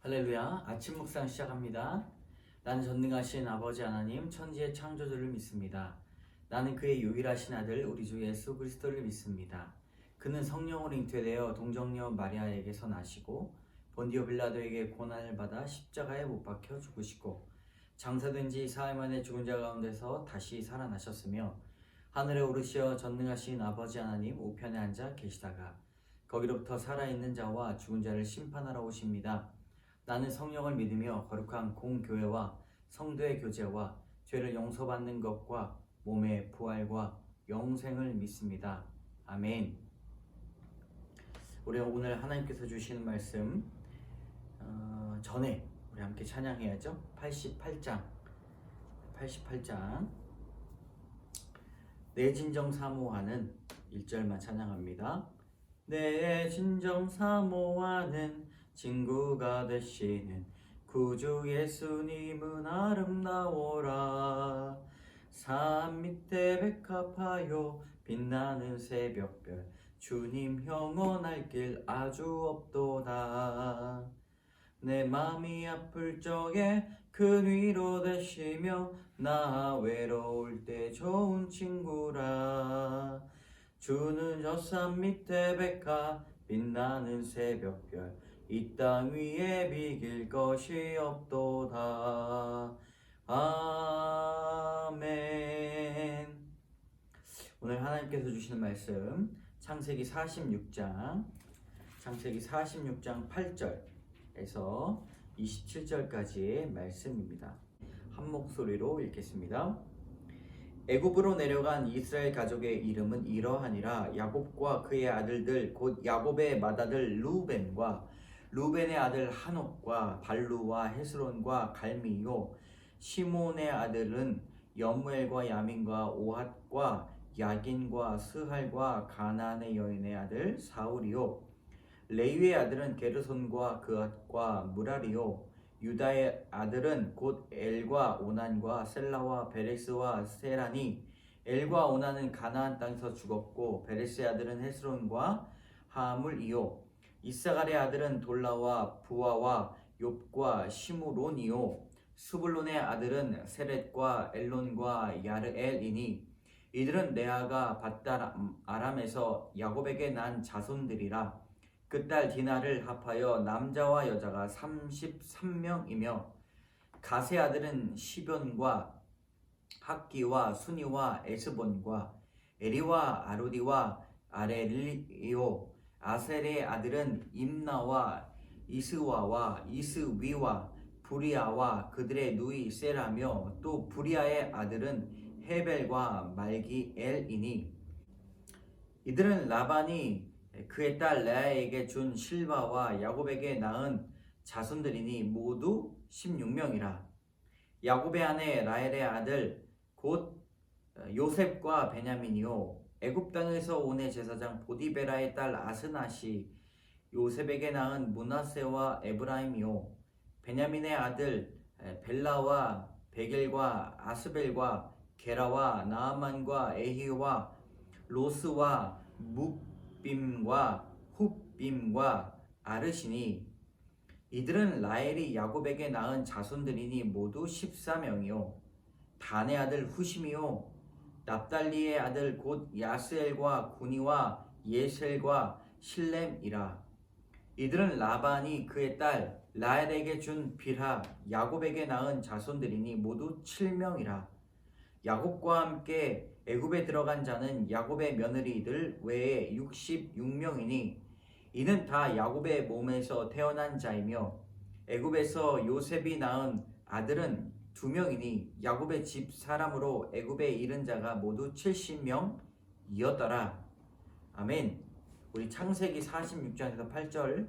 할렐루야. 아침 묵상 시작합니다. 나는 전능하신 아버지 하나님 천지의 창조주를 믿습니다. 나는 그의 유일하신 아들 우리 주 예수 그리스도를 믿습니다. 그는 성령으로 잉태되어 동정녀 마리아에게서 나시고 본디오 빌라도에게 고난을 받아 십자가에 못 박혀 죽으시고 장사된 지 사흘 만에 죽은 자 가운데서 다시 살아나셨으며 하늘에 오르시어 전능하신 아버지 하나님 우편에 앉아 계시다가 거기로부터 살아있는 자와 죽은 자를 심판하러 오십니다. 나는 성령을 믿으며 거룩한 공교회와 성도의 교제와 죄를 용서받는 것과 몸의 부활과 영생을 믿습니다. 아멘. 우리 오늘 하나님께서 주시는 말씀 전에 우리 함께 찬양해야죠. 88장 내 진정 사모하는 1절만 찬양합니다. 내 진정 사모하는 친구가 되시는 구주 예수님은 아름다워라. 산 밑에 백합하여 빛나는 새벽별 주님 영원할 길 아주 없도다. 내 맘이 아플 적에 큰 위로 되시며 나 외로울 때 좋은 친구라. 주는 저 산 밑에 백합 빛나는 새벽별 이 땅 위에 비길 것이 없도다. 아멘. 오늘 하나님께서 주시는 말씀 창세기 46장 8절에서 27절까지의 말씀입니다. 한 목소리로 읽겠습니다. 애굽으로 내려간 이스라엘 가족의 이름은 이러하니라. 야곱과 그의 아들들 곧 야곱의 맏아들 루벤의 아들 한옥과 발루와 헤스론과 갈미요. 시몬의 아들은 여무엘과 야민과 오핫과 야긴과 스할과 가나안의 여인의 아들 사울이요. 레위의 아들은 게르손과 그앗과 무라리요. 유다의 아들은 곧 엘과 오난과 셀라와 베레스와 세라니. 엘과 오난은 가나안 땅에서 죽었고 베레스의 아들은 헤스론과 하물이요. 이사갈의 아들은 돌라와 부아와 욥과 시므론이요. 수불론의 아들은 세렛과 엘론과 야르엘이니. 이들은 레아가 밧달 아람에서 야곱에게 난 자손들이라. 그 딸 디나를 합하여 남자와 여자가 33명이며 가세 아들은 시변과 학기와 순이와 에스본과 에리와 아로디와 아레리요. 아셀의 아들은 임나와 이스와와 이스위와 부리아와 그들의 누이 세라며 또 부리아의 아들은 헤벨과 말기엘이니. 이들은 라반이 그의 딸 레아에게 준 실바와 야곱에게 낳은 자손들이니 모두 16명이라. 야곱의 아내 라헬의 아들 곧 요셉과 베냐민이요. 애굽 땅에서 온 제사장 보디베라의 딸 아스낫이 요셉에게 낳은 므낫세와 에브라임이요. 베냐민의 아들 벨라와 베겔과 아스벨과 게라와 나아만과 에히와 로스와 묵빔과 훗빔과 아르시니. 이들은 라헬이 야곱에게 낳은 자손들이니 모두 14명이요. 단의 아들 후심이요. 납달리의 아들 곧 야스엘과 구니와 예셀과 실렘이라. 이들은 라반이 그의 딸 라헬에게 준 빌하 야곱에게 낳은 자손들이니 모두 7명이라. 야곱과 함께 애굽에 들어간 자는 야곱의 며느리들 외에 66명이니 이는 다 야곱의 몸에서 태어난 자이며 애굽에서 요셉이 낳은 아들은 2명이니 야곱의 집 사람으로 애굽에 이른 자가 모두 70명이었더라. 아멘. 우리 창세기 46장에서 8절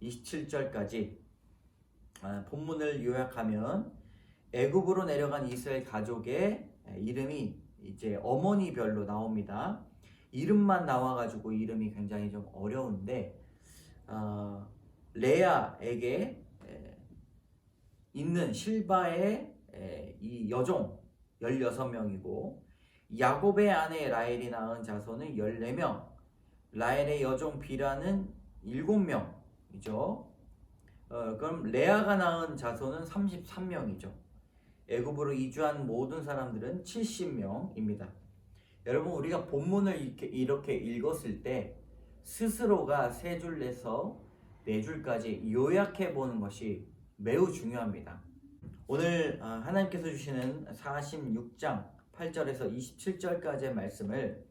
27절까지 본문을 요약하면 애굽으로 내려간 이스라엘 가족의 이름이 이제 어머니별로 나옵니다. 이름만 나와가지고 이름이 굉장히 좀 어려운데 레아에게 있는 실바의 이 여종 16명이고 야곱의 아내 라헬이 낳은 자손은 14명, 라헬의 여종 비라는 7명이죠. 그럼 레아가 낳은 자손은 33명이죠. 애굽으로 이주한 모든 사람들은 70명입니다. 여러분, 우리가 본문을 이렇게 읽었을 때 스스로가 세 줄 내서 네 줄까지 요약해 보는 것이 매우 중요합니다. 오늘 하나님께서 주시는 46장 8절에서 27절까지의 말씀을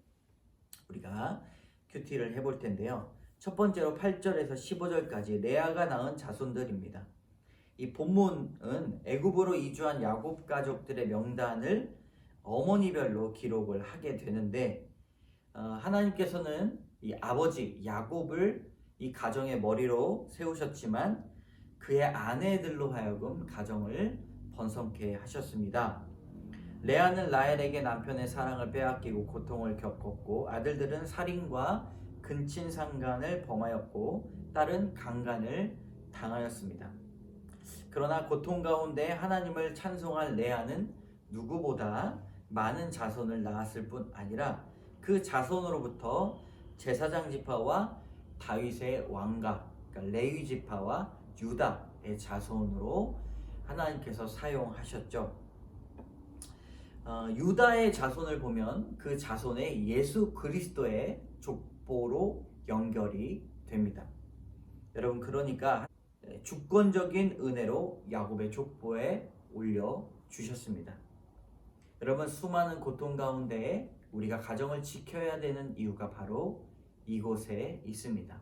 우리가 큐티를 해볼 텐데요. 첫 번째로 8절에서 15절까지 레아가 낳은 자손들입니다. 이 본문은 애굽으로 이주한 야곱 가족들의 명단을 어머니별로 기록을 하게 되는데, 하나님께서는 이 아버지 야곱을 이 가정의 머리로 세우셨지만 그의 아내들로 하여금 가정을 번성케 하셨습니다. 레아는 라헬에게 남편의 사랑을 빼앗기고 고통을 겪었고, 아들들은 살인과 근친상간을 범하였고, 딸은 강간을 당하였습니다. 그러나 고통 가운데 하나님을 찬송한 레아는 누구보다 많은 자손을 낳았을 뿐 아니라 그 자손으로부터 제사장 지파와 다윗의 왕가, 그러니까 레위 지파와 유다의 자손으로 하나님께서 사용하셨죠. 유다의 자손을 보면 그 자손의 예수 그리스도의 족보로 연결이 됩니다. 여러분, 그러니까 주권적인 은혜로 야곱의 족보에 올려 주셨습니다. 여러분, 수많은 고통 가운데 우리가 가정을 지켜야 되는 이유가 바로 이곳에 있습니다.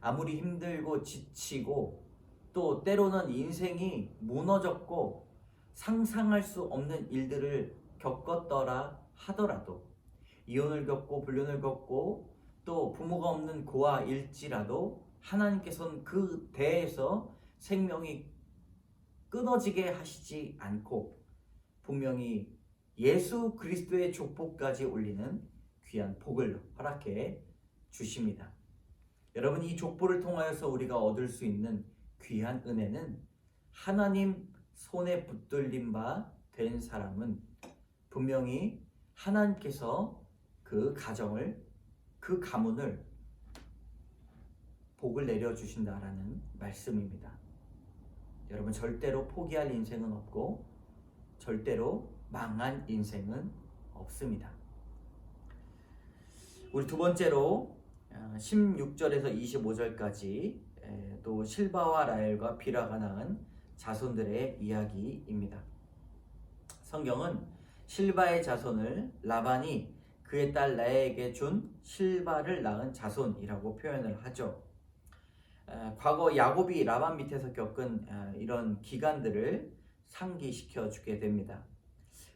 아무리 힘들고 지치고 또 때로는 인생이 무너졌고 상상할 수 없는 일들을 겪었더라 하더라도, 이혼을 겪고 불륜을 겪고 또 부모가 없는 고아 일지라도 하나님께서는 그 대에서 생명이 끊어지게 하시지 않고 분명히 예수 그리스도의 족보까지 올리는 귀한 복을 허락해 주십니다. 여러분, 이 족보를 통하여서 우리가 얻을 수 있는 귀한 은혜는 하나님 손에 붙들린 바 된 사람은 분명히 하나님께서 그 가정을, 그 가문을 복을 내려주신다라는 말씀입니다. 여러분, 절대로 포기할 인생은 없고 절대로 망한 인생은 없습니다. 우리 두 번째로 16절에서 25절까지 또 실바와 라헬과 비라가 낳은 자손들의 이야기입니다. 성경은 실바의 자손을 라반이 그의 딸 라헬에게 준 실바를 낳은 자손이라고 표현을 하죠. 과거 야곱이 라반 밑에서 겪은 이런 기간들을 상기시켜 주게 됩니다.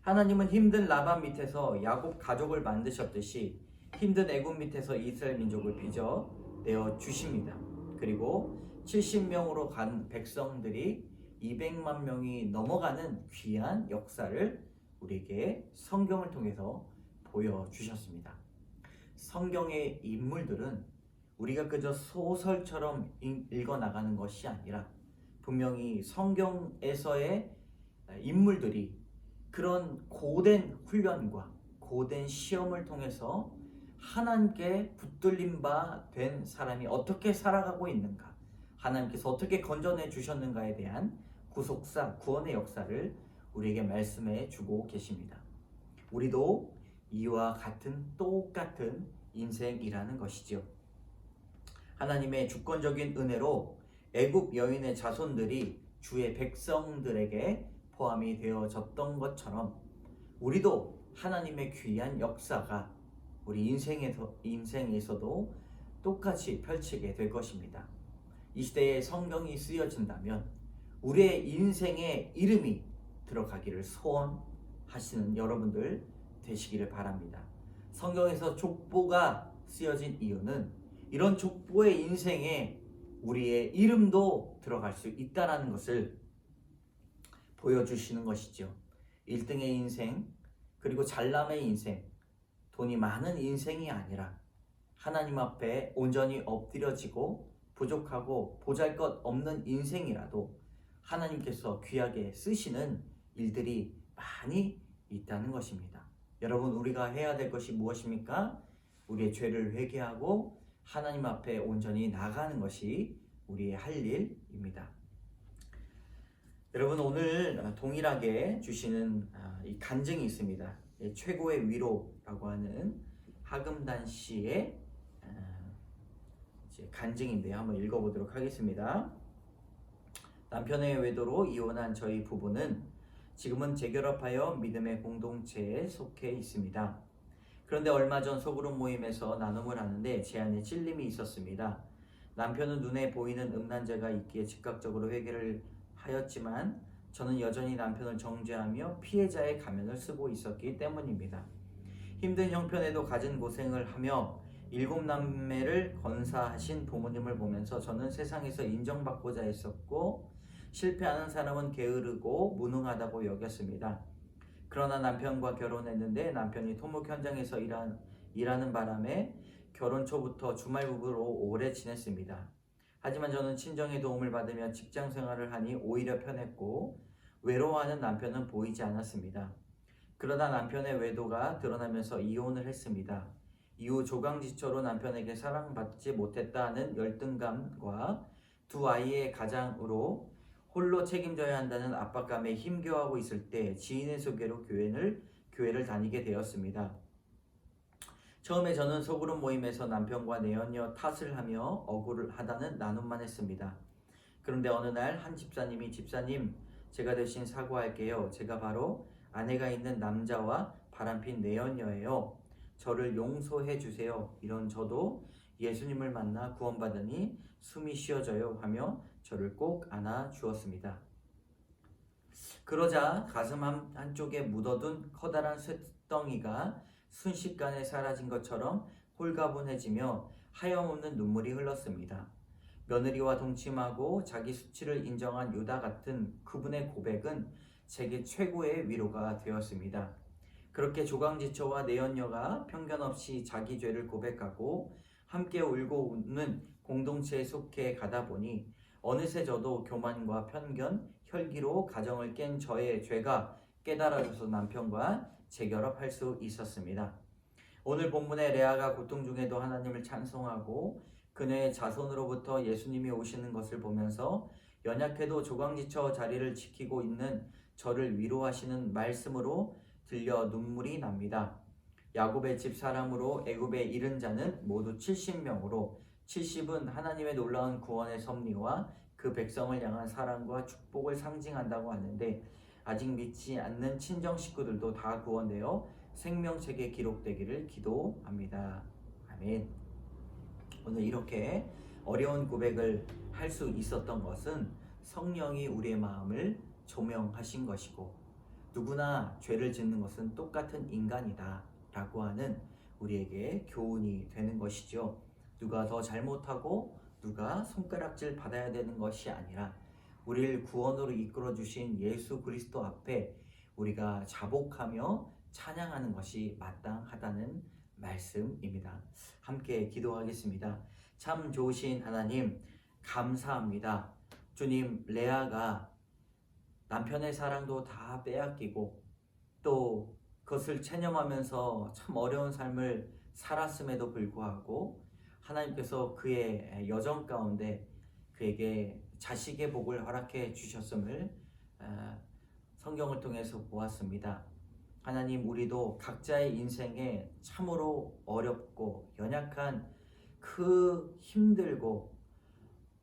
하나님은 힘든 라반 밑에서 야곱 가족을 만드셨듯이 힘든 애굽 밑에서 이스라엘 민족을 빚어 내어 주십니다. 그리고 70명으로 간 백성들이 200만 명이 넘어가는 귀한 역사를 우리에게 성경을 통해서 보여주셨습니다. 성경의 인물들은 우리가 그저 소설처럼 읽어나가는 것이 아니라 분명히 성경에서의 인물들이 그런 고된 훈련과 고된 시험을 통해서 하나님께 붙들린 바 된 사람이 어떻게 살아가고 있는가, 하나님께서 어떻게 건져내 주셨는가에 대한 구속사, 구원의 역사를 우리에게 말씀해 주고 계십니다. 우리도 이와 같은 똑같은 인생이라는 것이죠. 하나님의 주권적인 은혜로 애굽 여인의 자손들이 주의 백성들에게 포함이 되어졌던 것처럼 우리도 하나님의 귀한 역사가 우리 인생에서도 똑같이 펼치게 될 것입니다. 이 시대에 성경이 쓰여진다면 우리의 인생에 이름이 들어가기를 소원하시는 여러분들 되시기를 바랍니다. 성경에서 족보가 쓰여진 이유는 이런 족보의 인생에 우리의 이름도 들어갈 수 있다는 것을 보여주시는 것이죠. 1등의 인생, 그리고 잘남의 인생, 돈이 많은 인생이 아니라 하나님 앞에 온전히 엎드려지고 부족하고 보잘것없는 인생이라도 하나님께서 귀하게 쓰시는 일들이 많이 있다는 것입니다. 여러분, 우리가 해야 될 것이 무엇입니까? 우리의 죄를 회개하고 하나님 앞에 온전히 나가는 것이 우리의 할 일입니다. 여러분, 오늘 동일하게 주시는 이 간증이 있습니다. 최고의 위로라고 하는 하금단 씨의 간증인데요. 한번 읽어보도록 하겠습니다. 남편의 외도로 이혼한 저희 부부는 지금은 재결합하여 믿음의 공동체에 속해 있습니다. 그런데 얼마 전 소그룹 모임에서 나눔을 하는데 제 안에 찔림이 있었습니다. 남편은 눈에 보이는 음란죄가 있기에 즉각적으로 회개를 하였지만 저는 여전히 남편을 정죄하며 피해자의 가면을 쓰고 있었기 때문입니다. 힘든 형편에도 갖은 고생을 하며 7남매를 건사하신 부모님을 보면서 저는 세상에서 인정받고자 했었고 실패하는 사람은 게으르고 무능하다고 여겼습니다. 그러나 남편과 결혼했는데 남편이 토목 현장에서 일하는 바람에 결혼 초부터 주말 부부로 오래 지냈습니다. 하지만 저는 친정의 도움을 받으며 직장 생활을 하니 오히려 편했고 외로워하는 남편은 보이지 않았습니다. 그러다 남편의 외도가 드러나면서 이혼을 했습니다. 이후 조강지처로 남편에게 사랑받지 못했다는 열등감과 두 아이의 가장으로 홀로 책임져야 한다는 압박감에 힘겨워하고 있을 때 지인의 소개로 교회를 다니게 되었습니다. 처음에 저는 소그룹 모임에서 남편과 내연녀 탓을 하며 억울하다는 나눔만 했습니다. 그런데 어느 날 한 집사님이 집사님, 제가 대신 사과할게요. 제가 바로 아내가 있는 남자와 바람핀 내연녀예요. 저를 용서해 주세요. 이런 저도 예수님을 만나 구원받으니 숨이 쉬어져요 하며 저를 꼭 안아 주었습니다. 그러자 가슴 한쪽에 묻어둔 커다란 쇳덩이가 순식간에 사라진 것처럼 홀가분해지며 하염없는 눈물이 흘렀습니다. 며느리와 동침하고 자기 수치를 인정한 유다 같은 그분의 고백은 제게 최고의 위로가 되었습니다. 그렇게 조강지처와 내연녀가 편견 없이 자기 죄를 고백하고 함께 울고 웃는 공동체에 속해 가다 보니 어느새 저도 교만과 편견, 혈기로 가정을 깬 저의 죄가 깨달아져서 남편과 재결합할 수 있었습니다. 오늘 본문의 레아가 고통 중에도 하나님을 찬송하고 그녀의 자손으로부터 예수님이 오시는 것을 보면서 연약해도 조강지처 자리를 지키고 있는 저를 위로하시는 말씀으로 들려 눈물이 납니다. 야곱의 집 사람으로 애굽에 이른 자는 모두 70명으로 70은 하나님의 놀라운 구원의 섭리와 그 백성을 향한 사랑과 축복을 상징한다고 하는데 아직 믿지 않는 친정 식구들도 다 구원되어 생명책에 기록되기를 기도합니다. 아멘. 오늘 이렇게 어려운 고백을 할 수 있었던 것은 성령이 우리의 마음을 조명하신 것이고 누구나 죄를 짓는 것은 똑같은 인간이다 라고 하는 우리에게 교훈이 되는 것이죠. 누가 더 잘못하고 누가 손가락질 받아야 되는 것이 아니라 우리를 구원으로 이끌어 주신 예수 그리스도 앞에 우리가 자복하며 찬양하는 것이 마땅하다는 말씀입니다. 함께 기도하겠습니다. 참 좋으신 하나님, 감사합니다. 주님, 레아가 남편의 사랑도 다 빼앗기고 또 그것을 체념하면서 참 어려운 삶을 살았음에도 불구하고 하나님께서 그의 여정 가운데 그에게 자식의 복을 허락해 주셨음을 성경을 통해서 보았습니다. 하나님, 우리도 각자의 인생에 참으로 어렵고 연약한 그 힘들고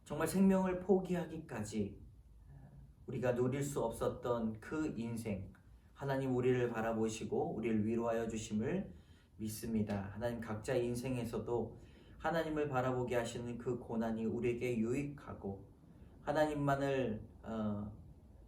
정말 생명을 포기하기까지 우리가 누릴 수 없었던 그 인생, 하나님 우리를 바라보시고 우리를 위로하여 주심을 믿습니다. 하나님 각자의 인생에서도 하나님을 바라보게 하시는 그 고난이 우리에게 유익하고 하나님만을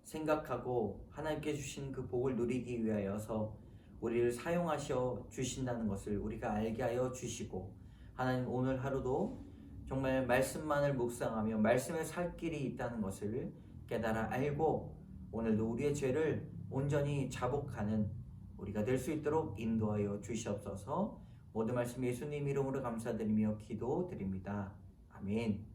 생각하고 하나님께 주신 그 복을 누리기 위하여서 우리를 사용하셔 주신다는 것을 우리가 알게 하여 주시고 하나님 오늘 하루도 정말 말씀만을 묵상하며 말씀에 살 길이 있다는 것을 깨달아 알고 오늘도 우리의 죄를 온전히 자복하는 우리가 될 수 있도록 인도하여 주시옵소서. 모든 말씀 예수님 이름으로 감사드리며 기도드립니다. 아멘.